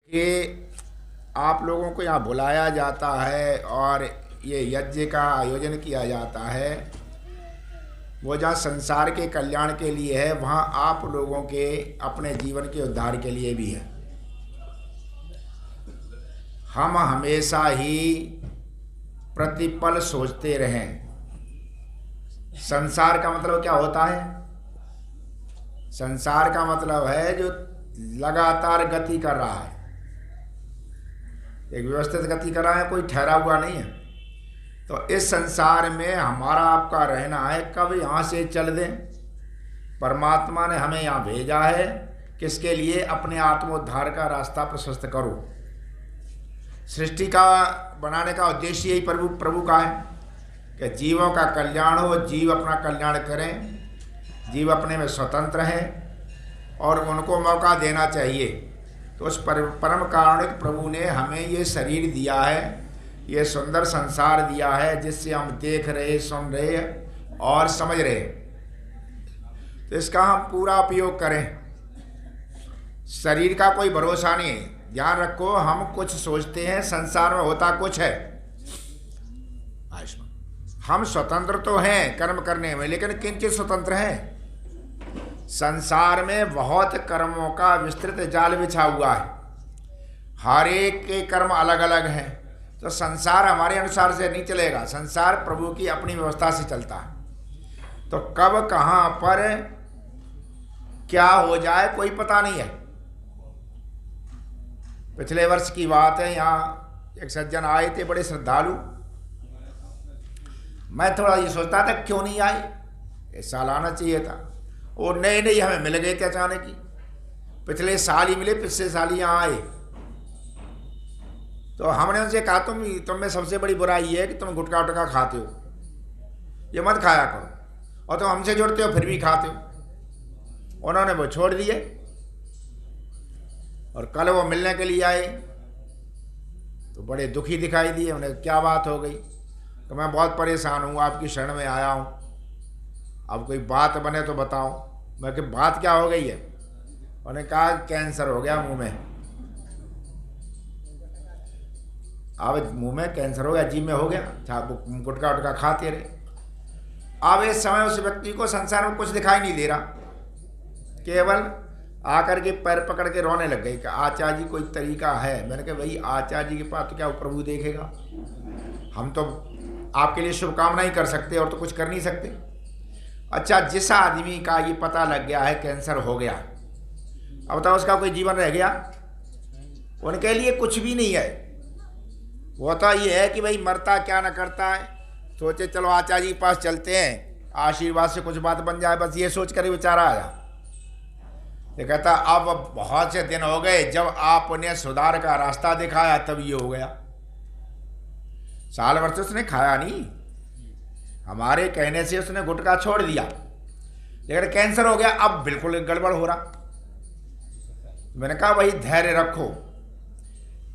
कि आप लोगों को यहाँ बुलाया जाता है और ये यज्ञ का आयोजन किया जाता है, वो जहाँ संसार के कल्याण के लिए है, वहाँ आप लोगों के अपने जीवन के उद्धार के लिए भी है। हम हमेशा ही प्रतिपल सोचते रहें। संसार का मतलब क्या होता है? संसार का मतलब है जो लगातार गति कर रहा है, एक व्यवस्थित गति कर रहा है, कोई ठहरा हुआ नहीं है। तो इस संसार में हमारा आपका रहना है, कब यहाँ से चल दें। परमात्मा ने हमें यहाँ भेजा है किसके लिए? अपने आत्मोद्धार का रास्ता प्रशस्त करो। सृष्टि का बनाने का उद्देश्य यही प्रभु का है कि जीवों का कल्याण हो, जीव अपना कल्याण करें, जीव अपने में स्वतंत्र हैं और उनको मौका देना चाहिए। तो उस परम कारुणिक प्रभु ने हमें ये शरीर दिया है, ये सुंदर संसार दिया है, जिससे हम देख रहे, सुन रहे और समझ रहे। तो इसका हम पूरा उपयोग करें। शरीर का कोई भरोसा नहीं है। ध्यान रखो, हम कुछ सोचते हैं, संसार में होता कुछ है। हम स्वतंत्र तो हैं कर्म करने में, लेकिन किंचित स्वतंत्र हैं। संसार में बहुत कर्मों का विस्तृत जाल बिछा हुआ है, हर एक के कर्म अलग अलग हैं। तो संसार हमारे अनुसार से नहीं चलेगा, संसार प्रभु की अपनी व्यवस्था से चलता है। तो कब कहाँ पर क्या हो जाए कोई पता नहीं है। पिछले वर्ष की बात है, यहाँ एक सज्जन आए थे, बड़े श्रद्धालु। मैं थोड़ा ये सोचता था क्यों नहीं आए, इस साल आना चाहिए था। और नहीं हमें मिल गए थे अचानक ही, पिछले साल ही मिले, पिछले साल ही यहाँ आए। तो हमने उनसे कहा तुम में सबसे बड़ी बुराई ये है कि तुम गुटखा उटखा खाते हो, ये मत खाया करो, और तुम हमसे जुड़ते हो फिर भी खाते हो। उन्होंने वो छोड़ दिए और कल वो मिलने के लिए आए तो बड़े दुखी दिखाई दिए। उन्हें क्या बात हो गई? तो मैं बहुत परेशान हूँ, आपकी शरण में आया हूँ, अब कोई बात बने तो बताओ। मैं कि बात क्या हो गई है? उन्होंने कहा कैंसर हो गया मुंह में। अब मुंह में कैंसर हो गया, जीभ में हो गया, गुटखा उटखा खाते रहे। अब इस समय उस व्यक्ति को संसार में कुछ दिखाई नहीं दे रहा, केवल आकर के पैर पकड़ के रोने लग गई कि आचार्य जी कोई तरीका है। मैंने कहा भाई आचार्य जी के पास तो क्या प्रभु देखेगा, हम तो आपके लिए शुभकामनाएं कर सकते और तो कुछ कर नहीं सकते। अच्छा, जिस आदमी का ये पता लग गया है कैंसर हो गया, अब बताओ उसका कोई जीवन रह गया? उनके लिए कुछ भी नहीं है। वो तो ये है कि भाई मरता क्या न करता है, सोचे चलो आचार्य जी के पास चलते हैं, आशीर्वाद से कुछ बात बन जाए, बस ये सोच कर ही बेचारा आया। ये कहता अब बहुत से दिन हो गए, जब आपने सुधार का रास्ता दिखाया तब ये हो गया। साल भर से उसने खाया नहीं, हमारे कहने से उसने गुटखा छोड़ दिया, लेकिन कैंसर हो गया, अब बिल्कुल गड़बड़ हो रहा। मैंने कहा भाई धैर्य रखो।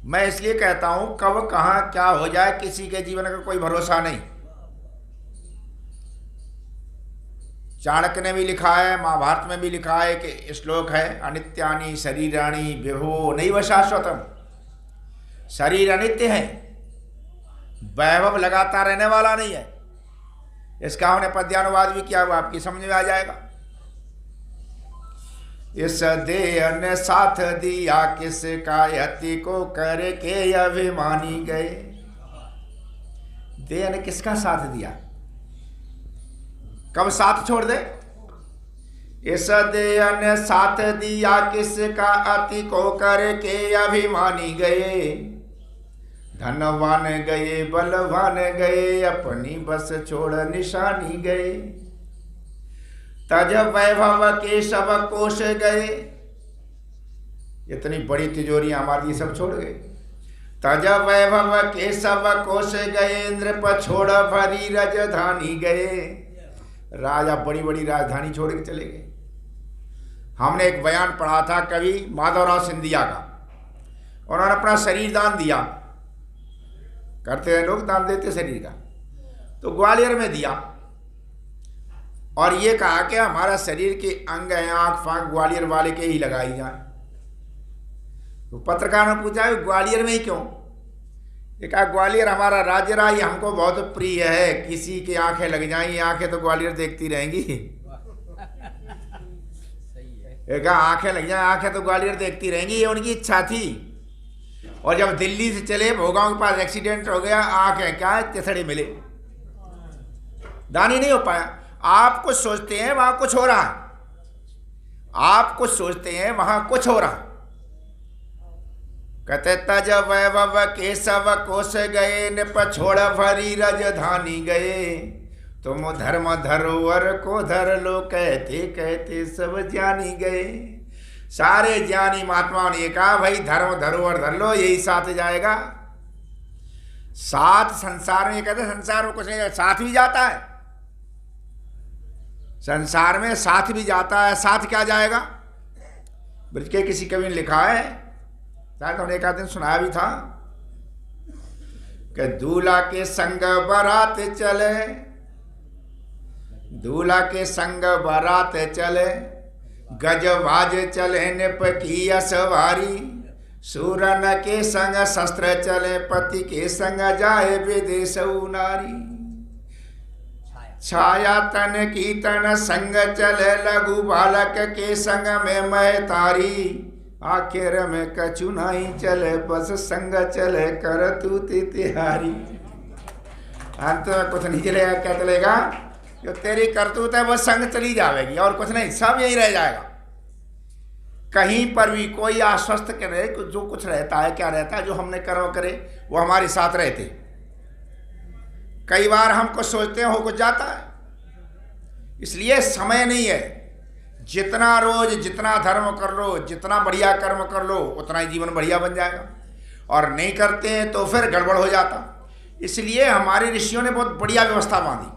मैं इसलिए कहता हूं कब कहां क्या हो जाए किसी के जीवन का कोई भरोसा नहीं। चाणक्य ने भी लिखा है, महाभारत में भी लिखा है कि श्लोक है, अनित्यानि शरीराणि विभो नैव शाश्वतम। शरीर अनित्य है, वैभव लगातार रहने वाला नहीं है। इसका हमने पद्यानुवाद भी किया हुआ, आपकी समझ में आ जाएगा। इस देह ने साथ दिया किसका, यति को करके अभिमानी गए। देह ने किसका साथ दिया, कब साथ छोड़ दे? इस देह ने साथ दिया किसका, अति को करके अभिमानी गए। धनवान गए, बलवान गए, अपनी बस छोड़ निशानी गए। तज वैभव के सब कोष गए। इतनी बड़ी तिजोरी हमारी, ये सब छोड़ गए। तज वैभव के सब कोष गए, नृप छोड़ भरी राजधानी गए। राजा बड़ी बड़ी राजधानी छोड़ के चले गए। हमने एक बयान पढ़ा था कवि माधवराव सिंधिया का, उन्होंने अपना शरीर दान दिया, करते हैं लोग दान देते शरीर का, तो ग्वालियर में दिया और ये कहा कि हमारा शरीर के अंग हैं, आँख फाँक ग्वालियर वाले के ही लगाई जाए। तो पत्रकार ने पूछा ग्वालियर में ही क्यों? ये कहा ग्वालियर हमारा राज्य रहा, ये हमको बहुत प्रिय है। किसी की आंखें लग जाएंगी, आंखें तो ग्वालियर देखती रहेंगी। ये कहा आंखें लग जाए, आंखें तो ग्वालियर देखती रहेंगी, ये उनकी इच्छा थी। और जब दिल्ली से चले, भोगांव के पास एक्सीडेंट हो गया, आंखें क्या तिसड़े मिले, दानी नहीं हो पाया। आप कुछ सोचते हैं वहां कुछ हो रहा है, आप कुछ सोचते हैं वहां कुछ हो रहा। कहते तज वैभव केशव कोश गए, नृप छोड़ भरी राजधानी गए। तुम धर्म धरोहर को धर लो, कहते कहते सब जानी गए। सारे ज्ञानी महात्माओं ने कहा भाई धर्म धरोहर धर लो, यही साथ जाएगा। साथ संसार में, कहते संसार में कुछ नहीं, साथ भी जाता है, संसार में साथ भी जाता है। साथ क्या जाएगा? ब्रज के किसी कवि ने लिखा है, शायद हमने एक आध दिन सुनाया भी था, कि दूल्हा के संग बारात चले, दूल्हा के संग बारात चले, गज बाज चले नृप की सवारी। सूरन के संग शस्त्र चले, पति के संग जाए विदेश नारी। छाया तन की तन संग चले, लघु बालक के संग में महतारी। आखिर में कछु नहीं चले, बस संग चले कर तू तिहारी। अंत में कुछ नहीं चलेगा, क्या चलेगा? जो तेरी करतूत है वो संग चली जाएगी और कुछ नहीं, सब यही रह जाएगा। कहीं पर भी कोई आश्वस्त करे, जो कुछ रहता है, क्या रहता है, जो हमने कर्म करे वो हमारे साथ रहते। कई बार हम कुछ सोचते हैं, हो कुछ जाता है। इसलिए समय नहीं है, जितना रोज जितना धर्म कर लो, जितना बढ़िया कर्म कर लो, उतना ही जीवन बढ़िया बन जाएगा। और नहीं करते हैं तो फिर गड़बड़ हो जाता। इसलिए हमारे ऋषियों ने बहुत बढ़िया व्यवस्था बांधी,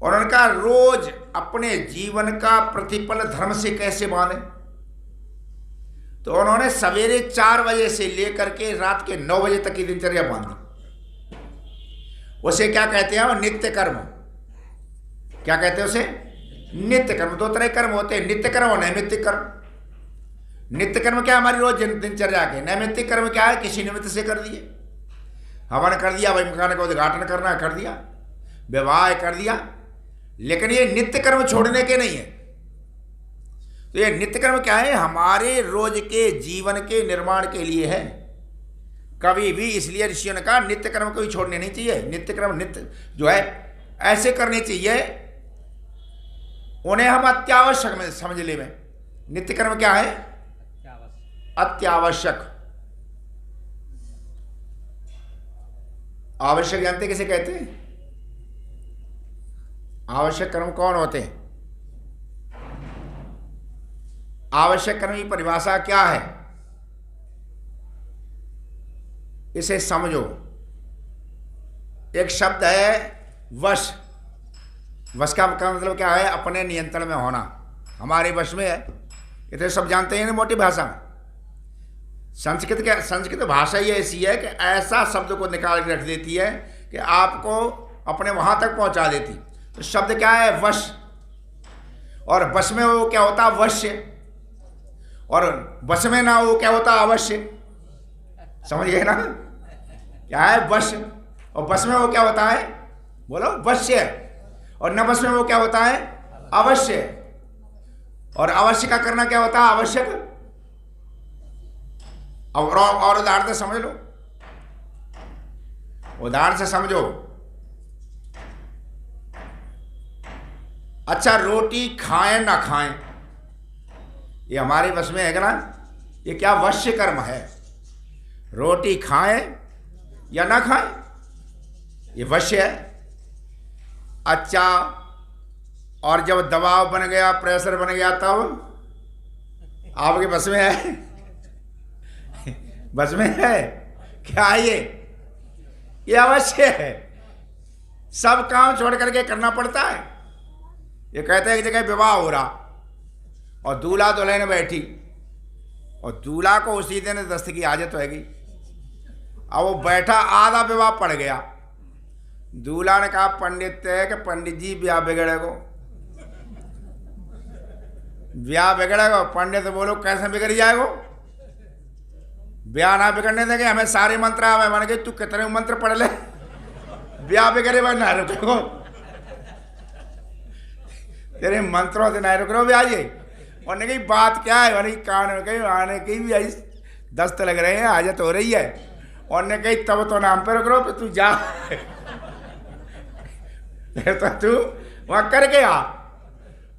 और उनका रोज अपने जीवन का प्रतिफल धर्म से कैसे बांधे। तो उन्होंने सवेरे 4 बजे से लेकर के रात के 9 बजे तक की दिनचर्या बांधी। उसे क्या कहते हैं? नित्य कर्म। क्या कहते हैं उसे? नित्य कर्म। 2 तरह के कर्म होते हैं, नित्य कर्म और नैमित्तिक कर्म। नित्य कर्म क्या? हमारी रोज दिनचर्या के। नैमित्तिक कर्म क्या है? किसी निमित्त से कर दिए, हवन कर दिया, भाई मकान का उद्घाटन करना है कर दिया, विवाह कर दिया। लेकिन ये नित्य कर्म छोड़ने के नहीं है। तो ये नित्य कर्म क्या है? हमारे रोज के जीवन के निर्माण के लिए है। कभी भी, इसलिए ऋषियों ने कहा नित्य कर्म कोई छोड़ने नहीं चाहिए। नित्य कर्म नित्य जो है ऐसे करने चाहिए, उन्हें हम अत्यावश्यक में समझ ले। में नित्य कर्म क्या है? अत्यावश्यक। आवश्यक जानते किसे कहते हैं? आवश्यक कर्म कौन होते हैं? आवश्यक कर्म की परिभाषा क्या है, इसे समझो। एक शब्द है वश। वश का मतलब क्या है? अपने नियंत्रण में होना, हमारे वश में है। ये तो सब जानते हैं ना मोटी भाषा में। संस्कृत भाषा ही ऐसी है कि ऐसा शब्द को निकाल के रख देती है कि आपको अपने वहां तक पहुंचा देती। तो शब्द क्या है? वश। और वश में वो क्या होता? वश्य। और वश में ना वो क्या होता? अवश्य। समझ गए ना? क्या है? वश। और वश में वो क्या होता है? बोलो, वश्य। और न वश में वो क्या होता है? अवश्य। और अवश्य का करना क्या होता है? आवश्यक। और उदाहरण से समझ लो, उदाहरण से समझो। अच्छा, रोटी खाएं ना खाएं, ये हमारे वश में है ना? ये क्या वश्य कर्म है? रोटी खाएं या ना खाएं, ये वश्य है। अच्छा, और जब दबाव बन गया, प्रेशर बन गया, तब आपके बस में है? बस में है क्या? ये अवश्य है। सब काम छोड़ करके करना पड़ता है। ये कहते हैं एक जगह विवाह हो रहा और दूल्हा दुल्हन बैठी, और दूल्हा को उसी दिन दस्त की आदत होगी। अब वो बैठा, आधा विवाह पड़ गया। दूल्हा ने कहा पंडित है कि पंडित जी ब्याह बिगड़ेगो, ब्याह बिगड़ेगा। पंडित बोलो कैसे बिगड़ जाएगो? ब्याह ना बिगड़ने देंगे, हमें सारे मंत्र आवे। मान गए तू कितने मंत्र पढ़ ले, ब्याह बिगड़े भाई ना रुको, तेरे मंत्रों से ना रुक रहे ब्याह ये। और कही बात क्या है, मैंने कान में कही आने की भी आई दस्त लग रहे हैं, हाजत हो रही है। और ने कही तब तो नाम पे रुक रहो, तू जा तो तू वहां करके आ।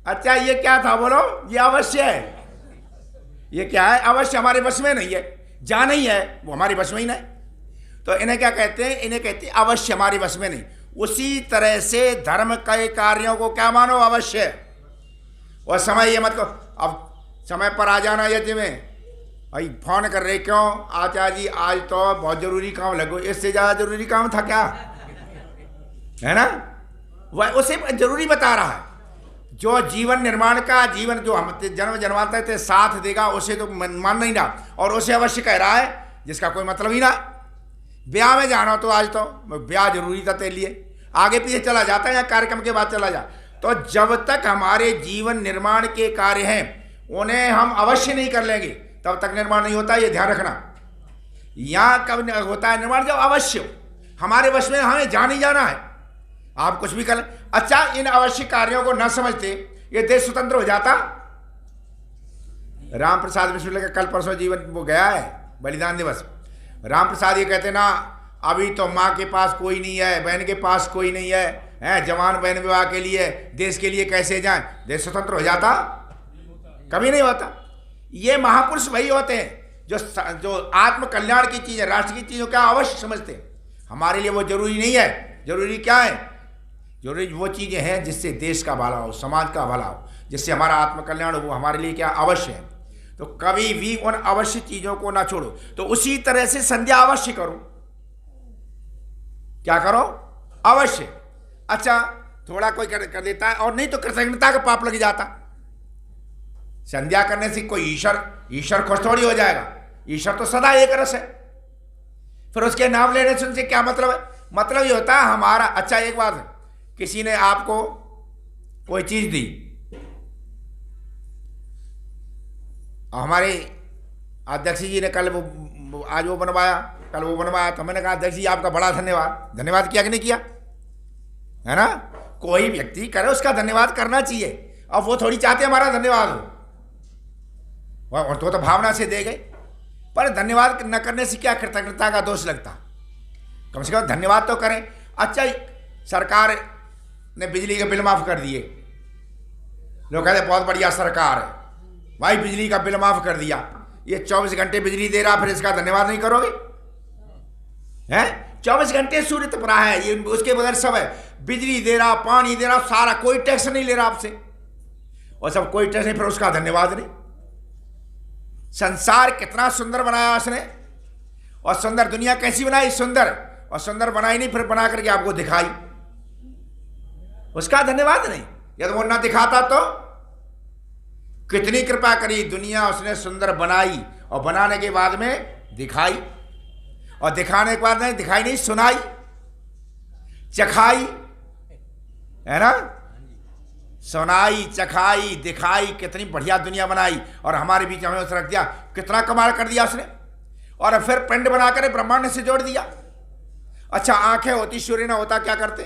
अच्छा ये क्या था बोलो, ये अवश्य है। ये क्या है, अवश्य हमारे बस में नहीं है, जा नहीं है वो हमारे बस में ही नहीं। तो इन्हें क्या कहते हैं, इन्हें कहते हैं अवश्य हमारे बस में नहीं। उसी तरह से धर्म के कार्यों को क्या मानो, अवश्य। और समय ये मत को अब समय पर आ जाना यज्ञ में, भाई फोन कर रहे क्यों, आचार्य जी आज तो बहुत जरूरी काम लगो। इससे ज्यादा जरूरी काम था क्या, है ना। वह उसे जरूरी बता रहा है। जो जीवन निर्माण का, जीवन जो हम जन्म जन्मांतर से साथ देगा उसे तो मान नहीं रहा, और उसे अवश्य कह रहा है जिसका कोई मतलब ही ना। ब्याह में जाना तो आज तो ब्याह जरूरी था तेरे लिए, आगे पीछे चला जाता है या कार्यक्रम के बाद चला जा। तो जब तक हमारे जीवन निर्माण के कार्य हैं उन्हें हम अवश्य नहीं कर लेंगे तब तक निर्माण नहीं होता, ये ध्यान रखना। यहाँ कब होता है निर्माण, जब अवश्य हो, हमारे वश में हमें जान ही जाना है, आप कुछ भी कर। अच्छा इन अवश्य कार्यों को न समझते ये देश स्वतंत्र हो जाता। राम प्रसाद मिश्र का कल परसों जीवन वो गया है बलिदान दिवस। राम प्रसाद ये कहते ना, अभी तो माँ के पास कोई नहीं है, बहन के पास कोई नहीं है, हैं जवान बहन विवाह के लिए देश के लिए कैसे जाएं, देश स्वतंत्र हो जाता, कभी नहीं होता। ये महापुरुष वही होते हैं जो आत्म कल्याण की चीजें, राष्ट्र की चीजों क्या अवश्य समझते हैं। हमारे लिए वो जरूरी नहीं है। जरूरी क्या है, जरूरी वो चीजें हैं जिससे देश का भला हो, समाज का भला हो, जिससे हमारा आत्म कल्याण हो, वो हमारे लिए क्या अवश्य है। तो कभी भी उन अवश्य चीजों को ना छोड़ो। तो उसी तरह से संध्या अवश्य करो। क्या करो, अवश्य। अच्छा थोड़ा कोई कर देता है और नहीं तो कृतज्ञता का पाप लग जाता। संध्या करने से कोई ईश्वर खुश थोड़ी हो जाएगा, ईश्वर तो सदा एक रस है। फिर उसके नाम लेने से उनसे क्या मतलब है, मतलब ये होता है हमारा। अच्छा एक बात है, किसी ने आपको कोई चीज दी, हमारे अध्यक्ष जी ने कल वो आज वो बनवाया, कल वो बनवाया, तो मैंने कहा अध्यक्ष जी आपका बड़ा धन्यवाद। धन्यवाद किया कि नहीं किया, है ना। कोई व्यक्ति करे उसका धन्यवाद करना चाहिए। अब वो थोड़ी चाहते हमारा धन्यवाद हो, और तो भावना से दे गए। पर धन्यवाद न करने से क्या कृतज्ञता का दोष लगता, कम से कम धन्यवाद तो करें। अच्छा सरकार ने बिजली के बिल माफ कर दिए, लोग कहते बहुत बढ़िया सरकार है भाई, बिजली का बिल माफ कर दिया। ये 24 घंटे बिजली दे रहा, फिर इसका धन्यवाद नहीं करोगे, हैं 24 घंटे सूर्य तप रहा है, ये उसके बगैर सब है, बिजली दे रहा, पानी दे रहा, सारा, कोई टैक्स नहीं ले रहा आपसे, और सब कोई टैक्स नहीं, फिर उसका धन्यवाद नहीं। संसार कितना सुंदर बनाया उसने, और सुंदर दुनिया कैसी बनाई, सुंदर, और सुंदर बनाई नहीं फिर बना करके आपको दिखाई, उसका धन्यवाद नहीं। यदि वो ना दिखाता तो कितनी कृपा करी, दुनिया उसने सुंदर बनाई और बनाने के बाद में दिखाई, और दिखाने के बाद में दिखाई नहीं, सुनाई, चखाई, है ना, सुनाई, चखाई, दिखाई, कितनी बढ़िया दुनिया बनाई, और हमारे बीच हमें उसे रख दिया। कितना कमाल कर दिया उसने, और फिर पिंड बनाकर ब्रह्मांड से जोड़ दिया। अच्छा आंखें होती, सूर्य ना होता, क्या करते,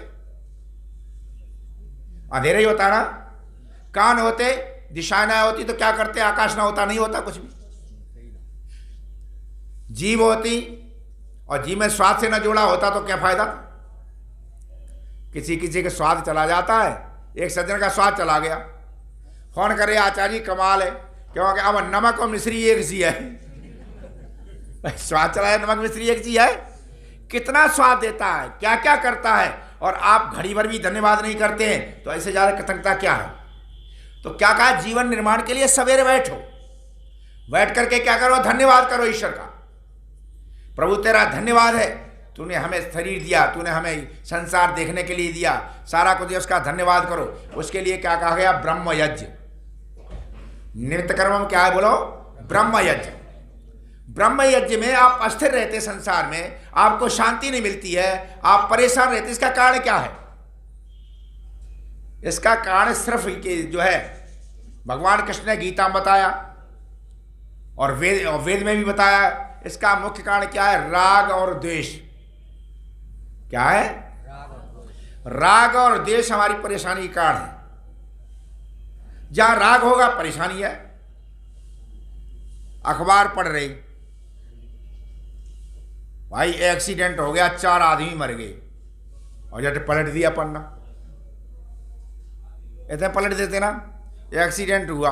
अंधेरा ही होता ना। कान होते, दिशाएं ना होती तो क्या करते, आकाश ना होता, नहीं होता कुछ भी। जीव होती और जीव में स्वाद से ना जोड़ा होता तो क्या फायदा। किसी किसी के स्वाद चला जाता है, एक सज्जन का स्वाद चला गया, फोन करे आचार्य कमाल है, क्योंकि अब नमक और मिश्री एक सी है। स्वाद चला है, नमक मिश्री एक सी है, कितना स्वाद देता है, क्या क्या करता है, और आप घड़ी भर भी धन्यवाद नहीं करते हैं, तो ऐसे ज्यादा कृतज्ञता क्या है। तो क्या कहा, जीवन निर्माण के लिए सवेरे बैठो, बैठ करके क्या करो, धन्यवाद करो ईश्वर का। प्रभु तेरा धन्यवाद है, तूने हमें शरीर दिया, तूने हमें संसार देखने के लिए दिया, सारा कुछ दिया, उसका धन्यवाद करो। उसके लिए क्या कहा गया, ब्रह्म यज्ञ। नित्य कर्म क्या है बोलो, ब्रह्म यज्ञ। ब्रह्म यज्ञ में आप अस्थिर रहते, संसार में आपको शांति नहीं मिलती है, आप परेशान रहते, इसका कारण क्या है। इसका कारण सिर्फ जो है भगवान कृष्ण ने गीता में बताया, और वेद में भी बताया इसका मुख्य कारण क्या है? राग और द्वेष। क्या है? राग और द्वेष हमारी परेशानी का कारण है। जहां राग होगा परेशानी है। अखबार पढ़ रहे, भाई एक्सीडेंट हो गया, 4 आदमी मर गए, और जब पलट दिया पन्ना, इतने पलट देते ना, एक्सीडेंट हुआ,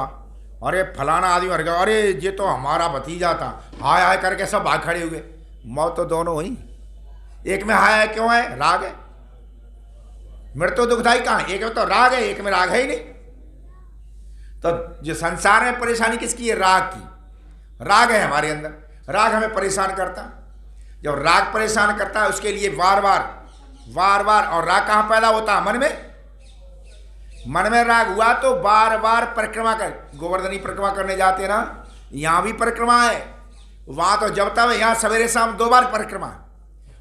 अरे फलाना आदमी मर गया, अरे ये तो हमारा भतीजा था, हाय हाय करके सब भाग खड़े हुए। मौत तो दोनों हुई, एक में हाय हाय क्यों है? राग है। मृत्यु दुखदाई कहाँ? एक में तो राग है, एक में राग है ही नहीं। तो जो संसार में परेशानी किसकी है? राग की। राग है हमारे अंदर, राग हमें परेशान करता। जब राग परेशान करता है उसके लिए बार बार, और राग कहाँ पैदा होता है? मन में। मन में राग हुआ तो बार बार परिक्रमा कर, गोवर्धनी परिक्रमा करने जाते ना, यहाँ भी परिक्रमा है, वहाँ तो जब तक, यहाँ सवेरे शाम 2 बार परिक्रमा है।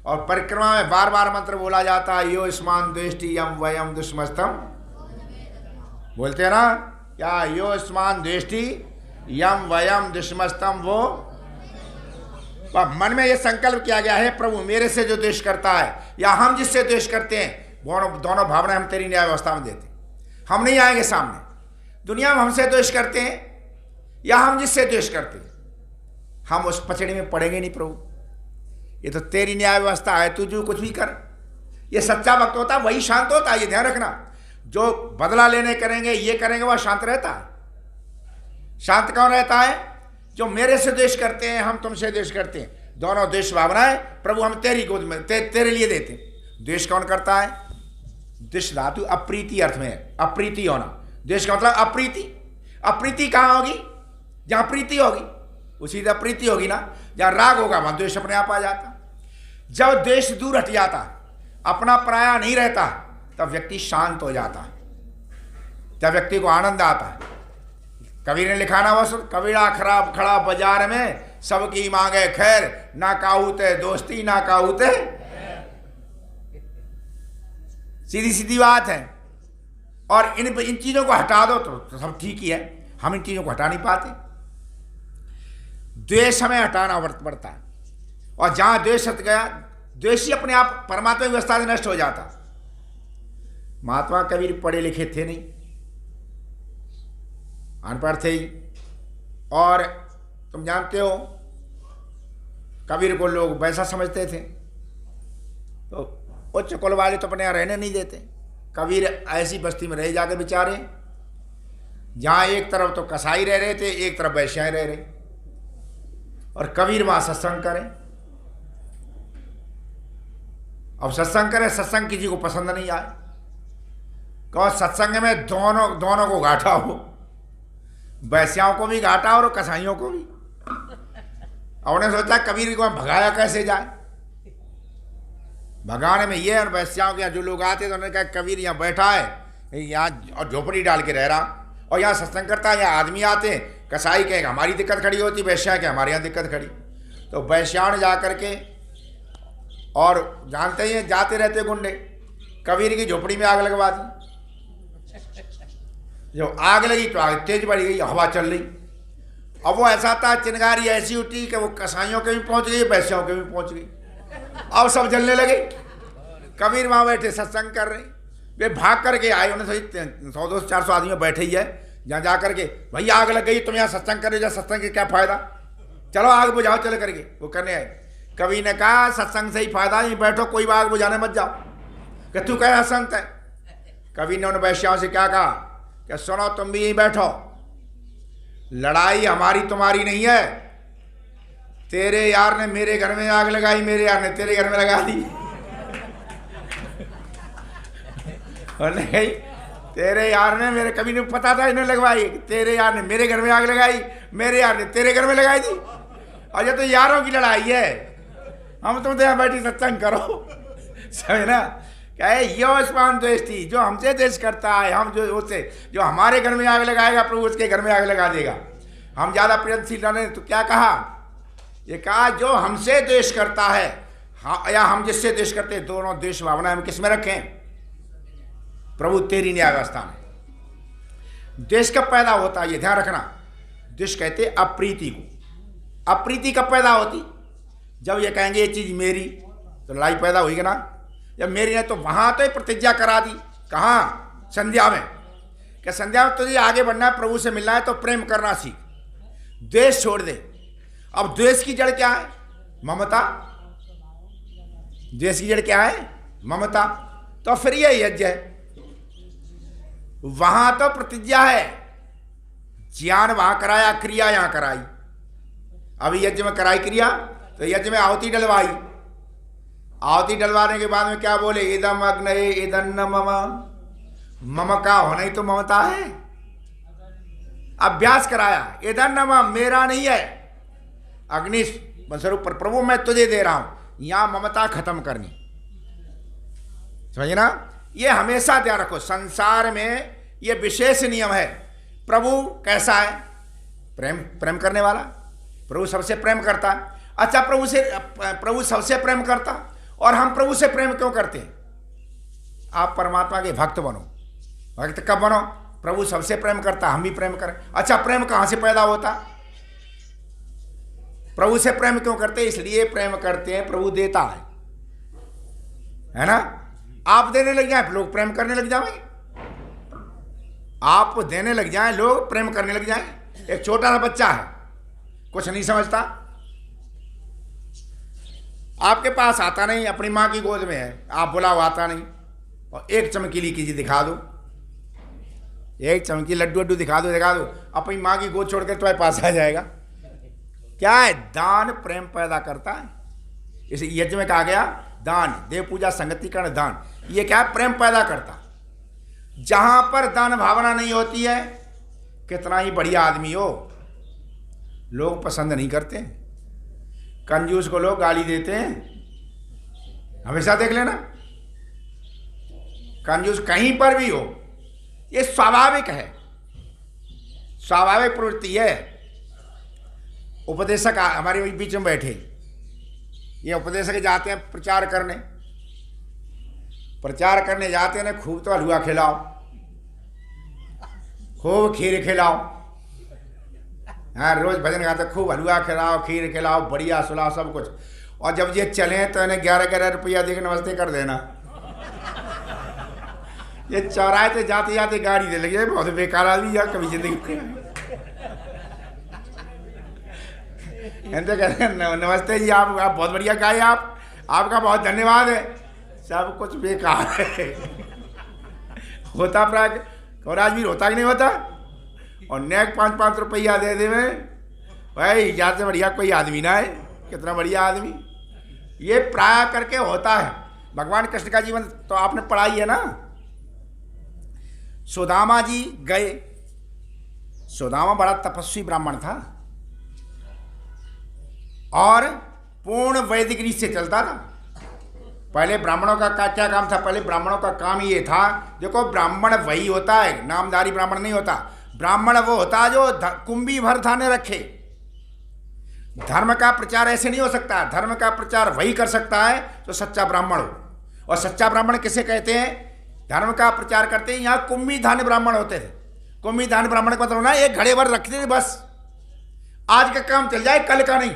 और परिक्रमा में बार बार मंत्र बोला जाता है, यो स्मान द्वेष्टि यम वयम दुष्मस्तम। बोलते हैं ना क्या? यो स्मान द्वेष्टि यम वयम दुष्मस्तम। वो मन में ये संकल्प किया गया है, प्रभु मेरे से जो द्वेष करता है या हम जिससे द्वेष करते हैं, दोनों भावना हम तेरी न्याय व्यवस्था में देते। हम नहीं आएंगे सामने। दुनिया में हमसे द्वेष करते हैं या हम जिससे द्वेष करते हैं, हम उस पचड़ी में पड़ेंगे नहीं प्रभु। ये तो तेरी न्याय व्यवस्था है, तू जो कुछ भी कर। ये सच्चा भक्त होता है वही शांत होता है, ये ध्यान रखना। जो बदला लेने करेंगे, ये करेंगे, वह शांत रहता है। शांत कौन रहता है? जो मेरे से द्वेष करते हैं, हम तुमसे द्वेष करते हैं, दोनों द्वेष भावनाएं प्रभु हम तेरी गोद में तेरे लिए देते हैं। द्वेष कौन करता है? द्वेष धातु अप्रीति अर्थ में है, अप्रीति होना। द्वेष का मतलब अप्रीति। अप्रीति कहाँ होगी? जहाँ प्रीति होगी उसी से अप्रीति होगी ना। जहाँ राग होगा वहाँ द्वेष अपने आप आ जाता। जब द्वेष दूर हट जाता, अपना पराया नहीं रहता, तब व्यक्ति शांत हो जाता, तब व्यक्ति को आनंद आता है। कबीर ने लिखा ना, वो कबीरा खराब खड़ा बाजार में, सबकी मांगे खैर, ना काहूते दोस्ती ना काहूते। सीधी सीधी बात है। और इन चीजों को हटा दो तो सब ठीक ही है। हम इन चीजों को हटा नहीं पाते। द्वेष हमें हटाना पड़ता है, और जहां द्वेष हट गया, द्वेष ही अपने आप परमात्मा की व्यवस्था से नष्ट हो जाता। महात्मा कबीर पढ़े लिखे थे नहीं, अनपढ़ थे ही। और तुम जानते हो कबीर को लोग वैसा समझते थे, तो उच्च कुल वाले तो अपने यहाँ रहने नहीं देते। कबीर ऐसी बस्ती में रह जाके बेचारे, जहाँ एक तरफ तो कसाई रह रहे थे, एक तरफ वैश्याएं रह रहे, और कबीर वहाँ सत्संग करें। अब सत्संग करें, सत्संग किसी को पसंद नहीं आए, कहो सत्संग में दोनों को घाटा हो, वैश्याओं को भी घाटा और कसाईयों को भी। उन्होंने सोचा कबीर को भगाया कैसे जाए। भगाने में ये, और वैश्याओं के यहाँ जो लोग आते तो उन्होंने कहा कबीर यहाँ बैठा है, यहाँ और झोपड़ी डाल के रह रहा, और यहाँ सत्संग करता है। यहाँ आदमी आते हैं, कसाई के हमारी दिक्कत खड़ी होती, वैश्या के हमारे यहाँ दिक्कत खड़ी। तो वैश्याओं ने जा करके, और जानते ही हैं जाते रहते गुंडे, कबीर की झोपड़ी में आग लगवा दी। जब आग लगी तो आग तेज बढ़ गई, हवा चल रही। अब वो ऐसा था, चिंगारी ऐसी उठी कि वो कसाईयों के भी पहुंच गई, वैश्याओं के भी पहुंच गई। अब सब जलने लगे। कबीर वहाँ बैठे सत्संग कर रहे, वे भाग करके आए। उन्हें 100-200-400 आदमी बैठे ही है, जहाँ जा करके भैया आग लग गई, तुम यहाँ सत्संग कर रहे हो, सत्संग के क्या फायदा, चलो आग बुझाओ चले करके। वो करने आए। कबीर ने कहा सत्संग से ही फायदा, नहीं बैठो, कोई आग बुझाने मत जाओ। कि तू क्या संत है? कबीर ने उन वैश्याओं से क्या कहा कि सुनो, तुम भी यहीं बैठो, लड़ाई हमारी तुम्हारी नहीं है। तेरे यार ने मेरे घर में आग लगाई, मेरे यार ने तेरे घर में लगा दी। और नहीं, तेरे यार ने मेरे, कभी नहीं पता था इन्हें लगवाई, तेरे यार ने मेरे घर में आग लगाई, मेरे यार ने तेरे घर में लगाई थी। और ये तो यारों की लड़ाई है, हम तुम तो यहाँ बैठी सत्संग करो। समझ ना? क्या है? यो स्मान द्वेष्टि, जो हमसे द्वेष करता है, हम जो उससे, जो हमारे घर में आग लगाएगा प्रभु उसके घर में आग लगा देगा। हम ज़्यादा प्रयत्नशील रहने, तो क्या कहा? ये कहा जो हमसे द्वेष करता है, हाँ, या हम जिससे द्वेष करते हैं, दोनों द्वेष भावना हम किस में रखें? प्रभु तेरी न्याय व्यवस्था में। द्वेष कब पैदा होता है ये ध्यान रखना। द्वेष कहते अप्रीति को। अप्रीति कब पैदा होती? जब ये कहेंगे ये चीज़ मेरी, तो लड़ाई पैदा हुई कि ना। जब मेरी है तो वहाँ तो प्रतिज्ञा करा दी, कहाँ? संध्या में। क्या संध्या में तुझे आगे बढ़ना है, प्रभु से मिलना है तो प्रेम करना सीख, द्वेष छोड़ दे। अब द्वेष की जड़ क्या है? ममता। द्वेष की जड़ क्या है? ममता। तो फिर ये यज्ञ है, वहां तो प्रतिज्ञा है, ज्ञान वहां कराया, क्रिया यहां कराई। अभी यज्ञ में कराई क्रिया, तो यज्ञ में आहुति डलवाई। आहुति डलवाने के बाद में क्या बोले? इदम अग्नये इदन्न मम। मम का होना ही तो ममता है। अभ्यास कराया, इदन्न मम, मेरा नहीं है, अग्निश स्वरूप पर प्रभु मैं तुझे दे रहा हूं। यहां ममता खत्म करनी, समझे ना। ये हमेशा ध्यान रखो, संसार में ये विशेष नियम है। प्रभु कैसा है? प्रेम करने वाला। प्रभु सबसे प्रेम करता। अच्छा, प्रभु सबसे प्रेम करता, और हम प्रभु से प्रेम क्यों करते हैं? आप परमात्मा के भक्त बनो। भक्त कब बनो? प्रभु सबसे प्रेम करता, हम भी प्रेम करें। अच्छा, प्रेम कहां से पैदा होता? प्रभु से प्रेम क्यों करते? इसलिए प्रेम करते हैं, प्रभु देता है ना। आप देने लग जाए, लोग प्रेम करने लग जाए। आप देने लग जाए, लोग प्रेम करने लग जाए। एक छोटा सा बच्चा है, कुछ नहीं समझता, आपके पास आता नहीं, अपनी माँ की गोद में है, आप बुलाओ आता नहीं, और एक चमकीली चीज दिखा दो, एक चमकी लड्डू वड्डू दिखा दो, अपनी माँ की गोद छोड़कर तुम्हारे पास आ जाएगा। क्या है? दान प्रेम पैदा करता है। इस यज्ञ में कहा गया दान, देव पूजा संगतिकरण दान। ये क्या है? प्रेम पैदा करता। जहां पर दान भावना नहीं होती है, कितना ही बढ़िया आदमी हो, लोग पसंद नहीं करते। कंजूस को लोग गाली देते हैं, हमेशा देख लेना। कंजूस कहीं पर भी हो, ये स्वाभाविक है, स्वाभाविक प्रवृत्ति है। उपदेशक हमारे बीच में बैठे, ये उपदेशक जाते हैं प्रचार करने जाते हैं ना, खूब तो हलवा खिलाओ, खूब खीर खिलाओ। हाँ, रोज भजन गाते, खूब हलवा खिलाओ, खीर खिलाओ, बढ़िया सुलाओ, सब कुछ। और जब ये चले तो इन्हें 11-11 रुपया देकर नमस्ते कर देना। ये चौराहे पे जाते जाते गाड़ी दे लगे, बहुत बेकार आदमी यार, कभी जिंदगी कहते हैं नमस्ते जी, आप बहुत बढ़िया गाए, आपका बहुत धन्यवाद है, सब कुछ बेकार है। होता प्राग और राजवीर होता कि नहीं होता? और नेक 5-5 रुपया दे दे में, भाई जाते बढ़िया कोई आदमी ना है, कितना बढ़िया आदमी। ये प्राय करके होता है। भगवान कृष्ण का जीवन तो आपने पढ़ाई है ना। सुदामा जी गए, सुदामा बड़ा तपस्वी ब्राह्मण था और पूर्ण वैदिक रीत से चलता था। पहले ब्राह्मणों का क्या काम था? पहले ब्राह्मणों का काम ये था, देखो ब्राह्मण वही होता है, नामधारी ब्राह्मण नहीं होता। ब्राह्मण वो होता है जो कुंभी भर थाने रखे। धर्म का प्रचार ऐसे नहीं हो सकता। धर्म का प्रचार वही कर सकता है जो सच्चा ब्राह्मण हो। और सच्चा ब्राह्मण किसे कहते हैं? धर्म का प्रचार करते हैं। यहाँ कुंभी धान्य ब्राह्मण होते थे। कुंभी धान्य ब्राह्मण का मतलब ना एक घड़े भर रखते थे, बस आज का काम चल जाए, कल का नहीं।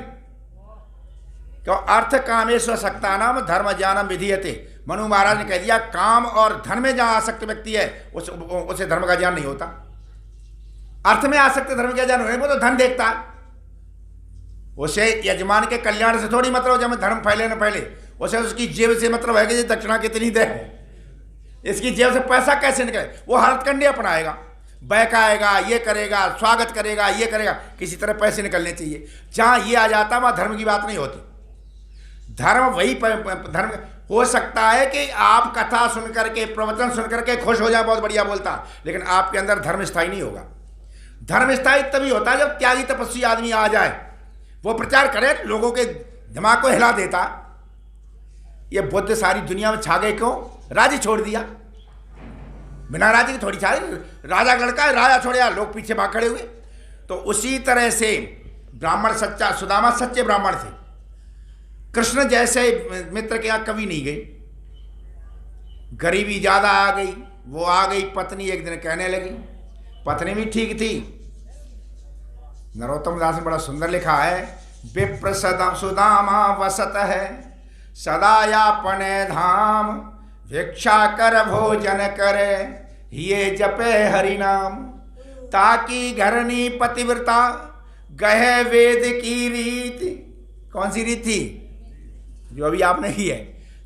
क्यों? अर्थ कामेश्वर सकता नाम धर्म ज्ञानम विधीयते। मनु महाराज ने कह दिया, काम और धन में जहां आसक्त व्यक्ति है उसे धर्म का ज्ञान नहीं होता। अर्थ में आसक्त धर्म का ज्ञान होने, वो तो धन देखता है, उसे यजमान के कल्याण से थोड़ी मतलब, जब धर्म फैले न फैले, उसे उसकी जेब से मतलब है कि दक्षिणा कितनी दे, इसकी जेब से पैसा कैसे निकले। वो हथकंडे अपनाएगा, बहकाएगा, ये करेगा, स्वागत करेगा, ये करेगा, किसी तरह पैसे निकलने चाहिए। जहां ये आ जाता वहां धर्म की बात नहीं होती। धर्म वही धर्म हो सकता है कि आप कथा सुनकर के, प्रवचन सुनकर के खुश हो जाए, बहुत बढ़िया बोलता, लेकिन आपके अंदर धर्म स्थायी नहीं होगा। धर्म स्थायी तभी होता है जब त्यागी तपस्वी आदमी आ जाए, वो प्रचार करे, लोगों के दिमाग को हिला देता। ये बुद्ध सारी दुनिया में छा गए क्यों? राज्य छोड़ दिया। बिना राज्य की थोड़ी छा, राजा लड़का है, राजा छोड़ दिया, लोग पीछे भाग खड़े हुए। तो उसी तरह से ब्राह्मण सच्चा, सुदामा सच्चे ब्राह्मण थे। कृष्ण जैसे मित्र के यहाँ कभी नहीं गई। गरीबी ज्यादा आ गई, वो आ गई पत्नी, एक दिन कहने लगी, पत्नी भी ठीक थी। नरोत्तम दास ने बड़ा सुंदर लिखा है, विप्र सदा सुदामा वसत है, सदा यापने धाम, भिक्षा कर भोजन करे, ये जपे हरि नाम। ताकि घरनी पतिव्रता, गहे वेद की रीति। कौन सी रीत थी? जो अभी आपने की है।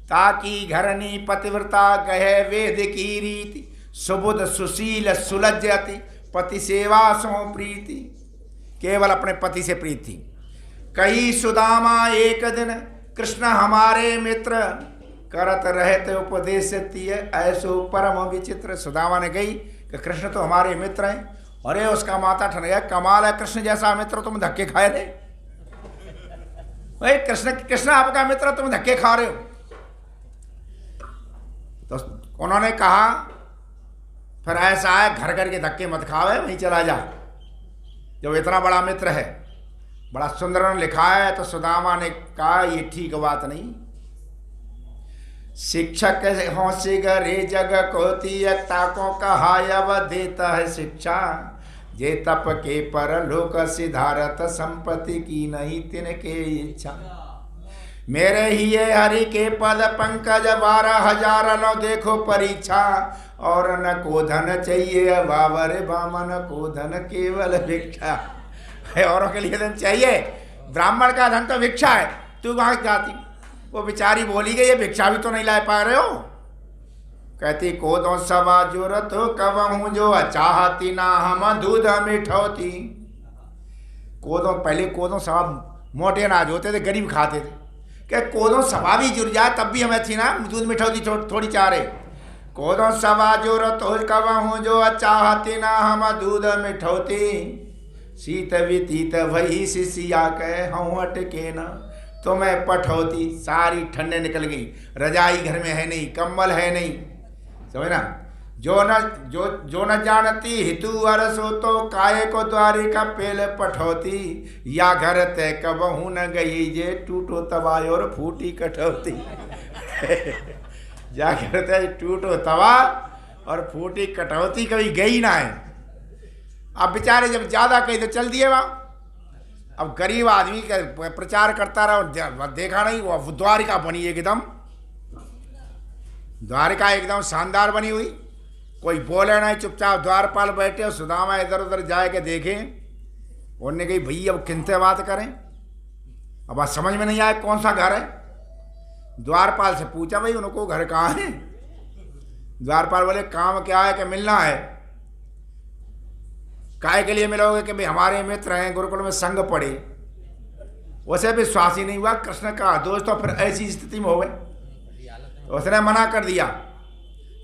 ताकि घरनी पतिव्रता, गहे वेद की रीति, सुबुध सुशील सुलज्जति, पति सेवा सो प्रीति। केवल अपने पति से प्रीत थी। कही सुदामा एक दिन, कृष्ण हमारे मित्र, करत रहते उपदेश ऐसो परम विचित्र। सुदामा ने कही कि कृष्ण तो हमारे मित्र हैं। अरे उसका माथा ठन गया, कमाल है, कृष्ण जैसा मित्र तुम धक्के खाए थे भाई। कृष्ण आपका मित्र, तुम धक्के खा रहे हो। तो उन्होंने कहा फिर ऐसा है, घर घर के धक्के मत खावे, वहीं चला जा। जब इतना बड़ा मित्र है, बड़ा सुंदर लिखा है। तो सुदामा ने कहा ये ठीक बात नहीं। शिक्षक हौसी रे जग कोती, ताको कहा देता है शिक्षा, जे तप के पर लोक सिधारत, संपत्ति की नहीं तिनके इच्छा। मेरे ही ये हरि के पद पंकज, 12,000 लो देखो परीक्षा, और न को धन चाहिए बाबर बामन को धन केवल भिक्षा। औरों के लिए धन चाहिए, ब्राह्मण का धन तो भिक्षा है। तू वहां जाती, वो बेचारी बोली गई ये भिक्षा भी तो नहीं ला पा रहे हो। कहती को दो सवा जरूरत कब हूँ, जो चाहती ना हम दूध मिठौती। कोदो पहले कोदो सवा मोटे अनाज होते थे, गरीब खाते थे। क्या कोदो सवा भी जुड़ जाए तब भी हमें थी ना दूध मिठौती थोड़ी चाह रहे। कोदो सवा जरूरत कब हूँ, जो चाहती ना हम दूध मिठौती। शीत व्यतीत वही शिष्या कह हूँ अटके न, तो मैं पठौती। सारी ठंडे निकल गई, रजाई घर में है नहीं, कंबल है नहीं, समझ ना। जो न जानती हितु अरसो, तो काय को द्वारी का पेल पठौती। या घर तय कबहू न गई, जे टूटो तवा और फूटी कठौती। या घर तय टूटो तवा और फूटी कठौती कभी गई ना है। अब बेचारे जब ज्यादा कही तो चल दिए वहाँ। अब गरीब आदमी का प्रचार करता रहा, देखा नहीं वो द्वारिका बनी एकदम, द्वारिका एकदम शानदार बनी हुई। कोई बोले नहीं, चुपचाप द्वारपाल बैठे और सुदामा इधर उधर जाए के देखे। उन्होंने कही भई अब किनसे बात करें, अब बात समझ में नहीं आया कौन सा घर है। द्वारपाल से पूछा भाई उनको घर कहाँ है। द्वारपाल बोले काम क्या है कि मिलना है। काय के लिए मिलोगे कि भाई हमारे मित्र हैं, गुरुकुल में संग पड़े। उसे विश्वास ही नहीं हुआ कृष्ण का दोस्त, तो फिर ऐसी स्थिति में हो गए। तो उसने मना कर दिया,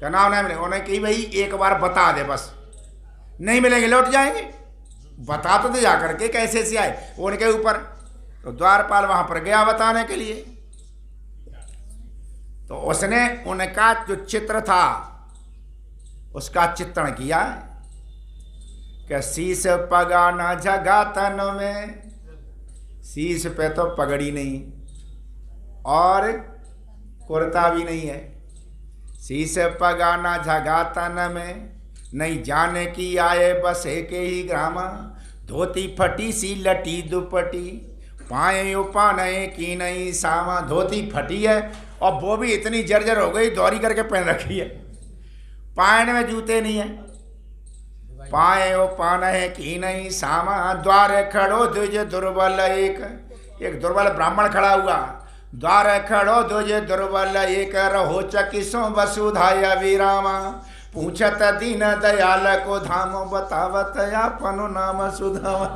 कहना नहीं मिले। उन्हें कही भाई एक बार बता दे, बस नहीं मिलेंगे लौट जाएंगे। बता तो दे जाकर के कैसे से आए उनके ऊपर। तो द्वारपाल वहां पर गया बताने के लिए। तो उसने उनका जो चित्र था उसका चित्रण किया कि शीश पगा न जगा तन में। शीश पे तो पगड़ी नहीं और कुर्ता भी नहीं है। शीश पगा न जगा तन में, नहीं जाने की आए बस एक ही ग्रामा। धोती फटी सी लटी दुपटी, पाए उपाने की नहीं सामा। धोती फटी है और वो भी इतनी जर्जर हो गई, दौरी करके पहन रखी है। पायन में जूते नहीं है। पाए उपाने की नहीं सामा। द्वार खड़ो द्विज दुर्बल एक दुर्बल ब्राह्मण खड़ा हुआ। द्वार खड़ो द्विज दुर्बल एक, रहो चकिसो वसुधाया विरामा। पूछत दीन दयाल को धाम, बतावत आपनो नाम सुधामा।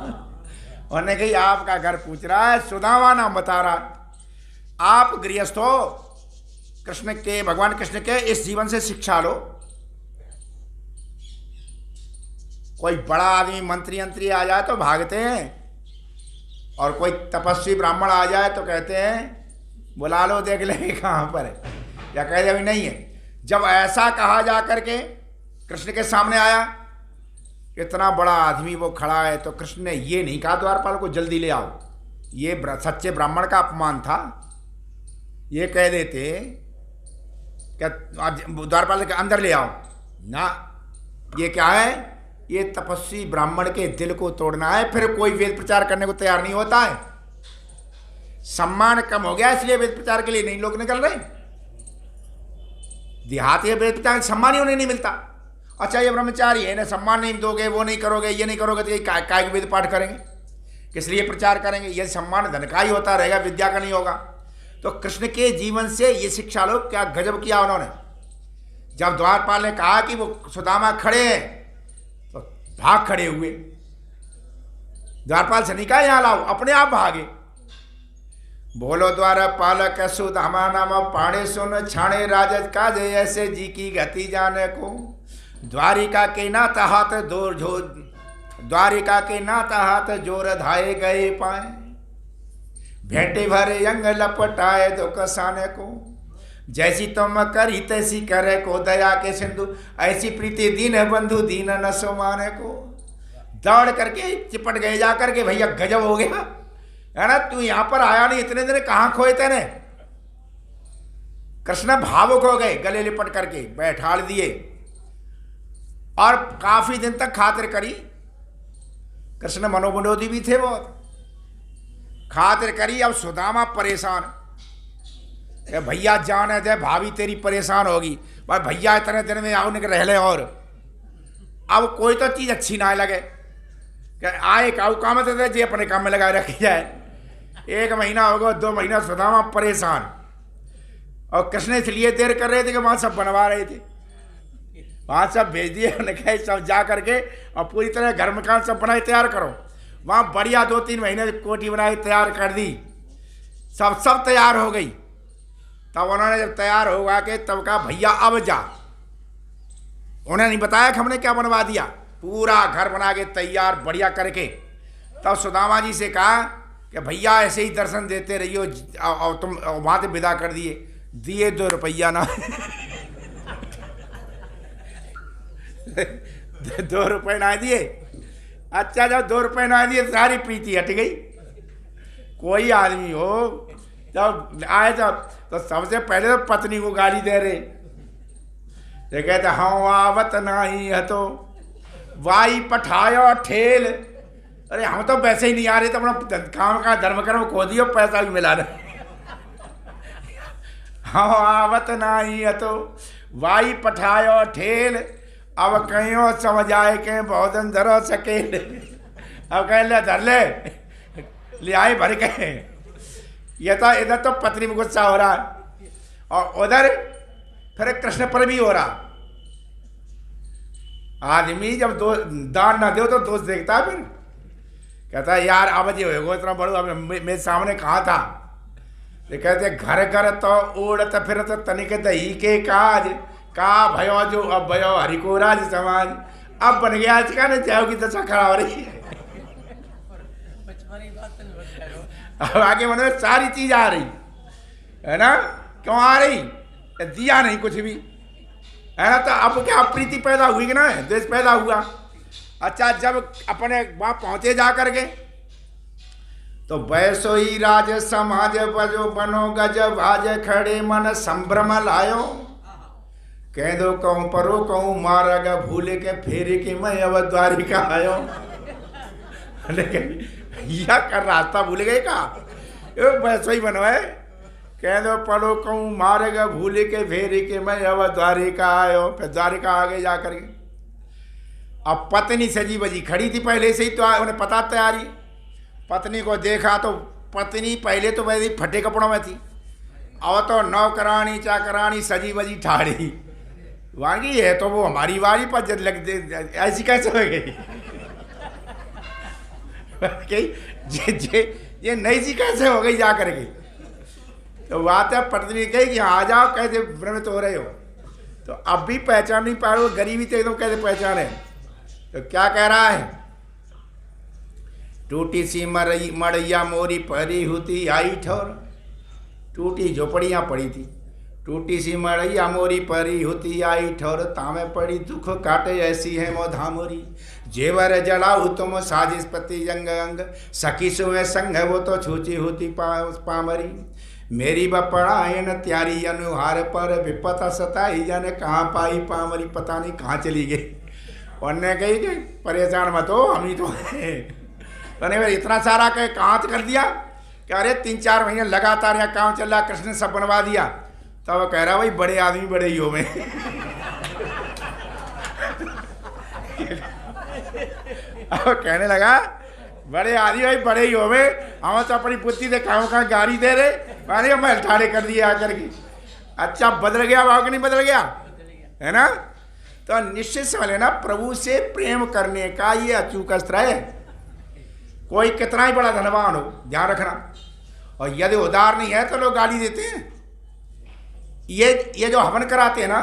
उन्होंने कही आपका घर पूछ रहा है, सुदामा नाम बता रहा। आप गृहस्थ हो, कृष्ण के, भगवान कृष्ण के इस जीवन से शिक्षा लो। कोई बड़ा आदमी मंत्री अंत्री आ जाए तो भागते हैं, और कोई तपस्वी ब्राह्मण आ जाए तो कहते हैं बुला लो देख लेंगे कहाँ पर है, या कहते अभी नहीं है। जब ऐसा कहा जा करके कृष्ण के सामने आया, इतना बड़ा आदमी वो खड़ा है, तो कृष्ण ने ये नहीं कहा द्वारपाल को जल्दी ले आओ। ये सच्चे ब्राह्मण का अपमान था। ये कह देते क्या द्वारपाल के अंदर ले आओ ना। ये क्या है, ये तपस्वी ब्राह्मण के दिल को तोड़ना है। फिर कोई वेद प्रचार करने को तैयार नहीं होता है। सम्मान कम हो गया, इसलिए वेद प्रचार के लिए नहीं लोग निकल रहे। देहात वेद प्रचार सम्मान ही उन्हें नहीं मिलता। अच्छा ये ब्रह्मचारी है, इन्हें सम्मान नहीं दोगे, वो नहीं करोगे, ये नहीं करोगे, तो ये काय वेद पाठ करेंगे, किस लिए प्रचार करेंगे? ये सम्मान धन का ही होता रहेगा, विद्या का नहीं होगा। तो कृष्ण के जीवन से ये शिक्षा लो, क्या गजब किया उन्होंने। जब द्वारपाल ने कहा कि वो सुदामा खड़े हैं तो भाग खड़े हुए। द्वारपाल से नहीं कहा यहाँ लाओ, अपने आप भागे। बोलो द्वारपाल का सुदामा नाम पाणे सुन छाणे राजत काज ऐसे जी की गति जाने को। द्वारिका के नाथ हाथ दूर झो द्वारिका के नाथ हाथ जोर धाये गए पाए। भेंटे भरे अंग लपटाए दो कसाने को। जैसी तुम करी तैसी करे को दया के सिंधु। ऐसी प्रीति दीन बंधु दीन न सो माने को। दौड़ करके चिपट गए जा करके, भैया गजब हो गया है ना, तू यहां पर आया नहीं, इतने दिन कहां खोए तेने। कृष्ण भावुक हो गए, गले लिपट करके बैठाल दिए और काफी दिन तक खातिर करी। कृष्ण मनोविनोदी भी थे बहुत, खातिर करी। अब सुदामा परेशान, भैया जाने दे, भाभी तेरी परेशान होगी, भाई भैया इतने दिन में आओ निकल रह ले। और अब कोई तो चीज अच्छी ना लगे, आए काऊ काम दे जी अपने काम में लगा रखी जाए। 1 महीना होगा, 2 महीना, सुदामा परेशान। और कृष्ण इसलिए देर कर रहे थे कि वहां सब बनवा रहे थे, वहां सब भेज दिए, उन्होंने कहा सब जा करके और पूरी तरह घर मकान सब बनाए तैयार करो। वहाँ बढ़िया 2-3 महीने कोठी बनाई, तैयार कर दी, सब तैयार हो गई। तब उन्होंने जब तैयार होगा के तब कहा भैया अब जा। उन्हें नहीं बताया कि हमने क्या बनवा दिया, पूरा घर बना के तैयार बढ़िया करके। तब सुदामा जी से कहा कि भैया ऐसे ही दर्शन देते रहियो, और तुम वहाँ से विदा कर दिए 2 रुपया ना 2 रुपये ना दिए। अच्छा जब 2 रुपये ना दिए सारी प्रीति हट गई। कोई आदमी हो जब आए तो सबसे पहले तो पत्नी को गाली दे रहे, ये कहते हाँ आवत नहीं है तो वाई पठायो ठेल। अरे हम तो वैसे ही नहीं आ रहे, तो अपना काम का धर्म कर्म खो दियो, पैसा भी मिला रहे। हाँ आवत नहीं है तो वाई पठायो ठेल। अब कहीं समझ आए के बहुधन धरो सकेल। अब कह ले धर ले आए भर के। ये तो इधर तो पत्नी में गुस्सा हो रहा है और उधर फिर कृष्ण पर भी हो रहा। आदमी जब दान ना दो तो दोष देखता है, फिर कहता है यार अब ये होगा इतना बड़ा, अब मेरे सामने कहा था। ये कहते घर घर तो उड़त फिरत तनिक दही के काज का भयो जो अब भयो हरि को राज समाज। अब बन गया आज का न चाहो की दशा खड़ा हो रही है। अब आगे मन में सारी चीज आ रही है ना, क्यों आ रही, दिया नहीं कुछ भी है ना। तो अब क्या प्रीति पैदा हुई कि ना, द्वेष पैदा हुआ। अच्छा जब अपने वहां पहुंचे जा करके तो वैसो ही राज समाज बजो बनो गज भाज खड़े मन संभ्रम लायो। कह दो कहूँ परो कहूँ मारग भूले के फेरे के मैं अब द्वारिका आयो। लेकिन यह कर रास्ता भूल गए का, वैसा ही बनवाए। कह दो पढ़ो कहूँ मारग भूले के फेरे के मैं अब द्वारिका आयो। फिर द्वारिका आगे जा करके अब पत्नी सजी बजी खड़ी थी पहले से ही, तो उन्हें पता तैयारी। पत्नी को देखा तो पत्नी पहले तो वैसे ही फटे कपड़ों में थी, और तो नौकरानी चाकरानी सजी बजी ठाड़ी। वांगी है तो वो हमारी वारी पर जब लग दे, ऐसी कैसे हो गई। ये नई सी कैसे हो गई जा करके। तो बात है पत्नी कही कि आ जाओ, कैसे भ्रमित हो रहे हो। तो अब भी पहचान नहीं पा रहे हो, गरीबी तो एकदम कैसे पहचाने। तो क्या कह रहा है, टूटी सी मड़ैया मोरी परी होती आई ठोर। टूटी झोपड़ियाँ पड़ी थी, टूटी सी मड़ैया मोरी परी होती आई ठोर। तामे पड़ी दुख काटे ऐसी है मोधा मोरी। जेवर जड़ाऊ तुम साजिश पति जंग अंग। सखी सुए संग वो तो छूची होती पामरी। मेरी बपड़ायन त्यारी अनुहार पर विपता सताई जाने कहाँ पाई पामरी। पता नहीं कहाँ चली गई। उनने कही कि परेशान मत हो, हम ही तो हैं। इतना सारा कह कहाँ कर दिया, क्या अरे 3-4 महीने लगातार यहाँ काम चल रहा, कृष्ण ने सब बनवा दिया। तब वो कह रहा भाई बड़े आदमी बड़े ही हो में अब कहने लगा बड़े आदमी भाई बड़े ही हो में, हम तो अपनी बुद्धि से कहाँ गाड़ी दे रहे, अरे मैं ठाड़े कर दिए आकर के। अच्छा बदल गया भाव कि नहीं बदल गया, है ना। तो निश्चित समझ लेना प्रभु से प्रेम करने का ये अचूक अस्त्र है। कोई कितना ही बड़ा धनवान हो, ध्यान रखना, और यदि उदार नहीं है तो लोग गाली देते हैं। ये जो हवन कराते हैं ना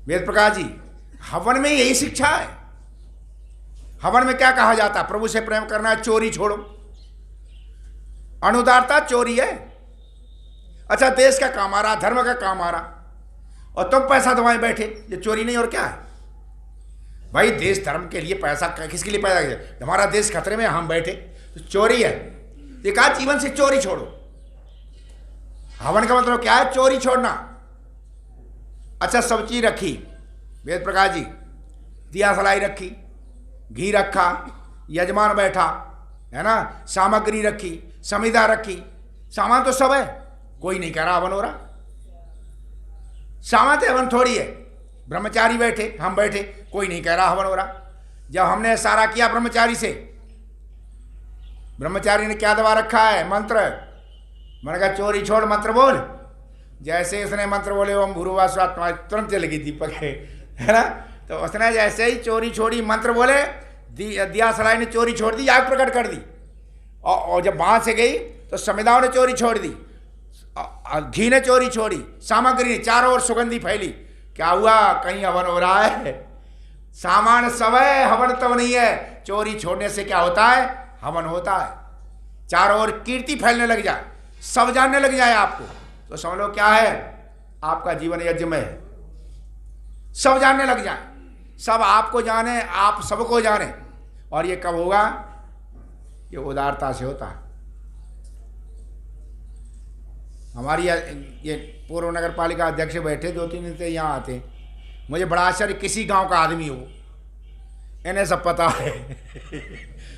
वेद प्रकाश जी, हवन में यही शिक्षा है। हवन में क्या कहा जाता है, प्रभु से प्रेम करना है, चोरी छोड़ो। अनुदारता चोरी है। अच्छा देश का काम आ रहा, धर्म का काम आ रहा, और तुम पैसा दबाए बैठे, ये चोरी नहीं और क्या है भाई। देश धर्म के लिए पैसा किसके लिए पैदा किया, हमारा देश खतरे में, हम बैठे तो चोरी है। ये कहा जीवन से चोरी छोड़ो। हवन का मतलब क्या है, चोरी छोड़ना। अच्छा सब चीज रखी वेद प्रकाश जी, दिया सलाई रखी, घी रखा, यजमान बैठा, है ना, सामग्री रखी, समिधा रखी, सामान तो सब है, कोई नहीं कह रहा हवन हो रहा। सामान तो हवन थोड़ी है। ब्रह्मचारी बैठे, हम बैठे, कोई नहीं कह रहा हवन हो रहा। जब हमने सारा किया ब्रह्मचारी से, ब्रह्मचारी ने क्या दबा रखा है, मंत्र। मैंने कहा चोरी छोड़ मंत्र बोल। जैसे उसने मंत्र बोले ओम भूर्भुवः स्वः, तुरंत चल गई दीपक, है ना। तो उसने जैसे ही चोरी छोड़ी, मंत्र बोले, दिया सलाई ने चोरी छोड़ दी, आग प्रकट कर दी। और जब वहां से गई तो समिधाओं ने चोरी छोड़ दी, घी ने चोरी छोड़ी, सामग्री ने, चारों ओर सुगंधी फैली। क्या हुआ, कहीं हवन हो रहा है। सामान सब है, हवन तब नहीं है। चोरी छोड़ने से क्या होता है, हवन होता है। चारों ओर कीर्ति फैलने लग जाए, सब जानने लग जाए आपको, तो समझ लो क्या है, आपका जीवन यज्ञ में है। सब जानने लग जाए, सब आपको जाने, आप सबको जाने। और ये कब होगा, ये उदारता से होता है। हमारी ये पूर्व नगर पालिका अध्यक्ष बैठे 2-3 दिन से यहाँ आते, मुझे बड़ा आश्चर्य, किसी गांव का आदमी हो, इन्हें सब पता है।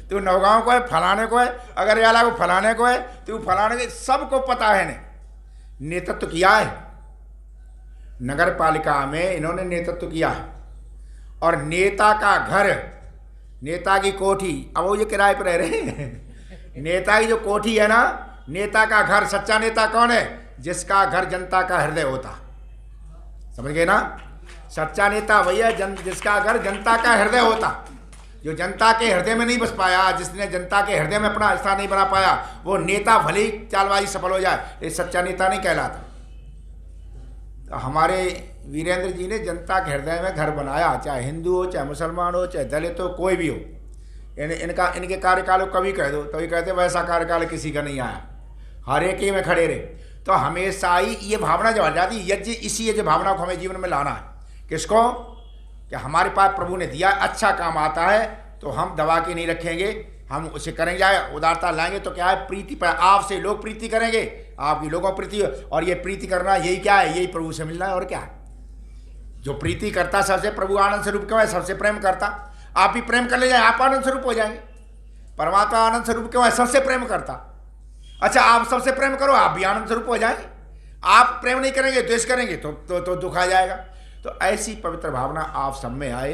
तू नौगांव को है, फलाने को है, अगर याला को फलाने को है, तू फलाने के, सबको पता है। इन्हें नेतृत्व किया है नगर पालिका में, इन्होंने नेतृत्व किया है। और नेता का घर, नेता की कोठी, अब वो ये किराए पर रह रहे हैं। नेता की जो कोठी है ना, नेता का घर, सच्चा नेता कौन है, जिसका घर जनता का हृदय होता। समझ गए ना, सच्चा नेता वही है जिसका घर जनता का हृदय होता। जो जनता के हृदय में नहीं बस पाया, जिसने जनता के हृदय में अपना स्थान नहीं बना पाया, वो नेता भले ही चालबाजी सफल हो जाए, ये सच्चा नेता नहीं कहलाता। तो हमारे वीरेंद्र जी ने जनता के हृदय में घर बनाया, चाहे हिंदू हो, चाहे मुसलमान हो, चाहे दलित हो, कोई भी हो। इनके कार्यकाल को कभी कह दो तो ये कहते वैसा कार्यकाल किसी का नहीं आया, हर एक ही में खड़े रहे। तो हमेशा ही ये भावना जब आ जाती, यज्ञ इसी यज्ञ भावना को हमें जीवन में लाना है। किसको, कि हमारे पास प्रभु ने दिया, अच्छा काम आता है तो हम दबा के नहीं रखेंगे, हम उसे करेंगे, उदारता लाएंगे तो क्या है, प्रीति पर, आपसे लोग प्रीति करेंगे, आपकी लोगों प्रीति। और ये प्रीति करना यही क्या है, यही प्रभु से मिलना है। और क्या है, जो प्रीति करता सबसे, प्रभु आनंद स्वरूप क्यों है, सबसे प्रेम करता। आप भी प्रेम कर ले जाए, आप आनंद स्वरूप हो जाएंगे। परमात्मा आनंद स्वरूप क्यों है, सबसे प्रेम करता। अच्छा आप सबसे प्रेम करो, आप भी आनंद स्वरूप हो जाएंगे। आप प्रेम नहीं करेंगे, द्वेष करेंगे तो दुख आ जाएगा। तो ऐसी पवित्र भावना आप सब में आए।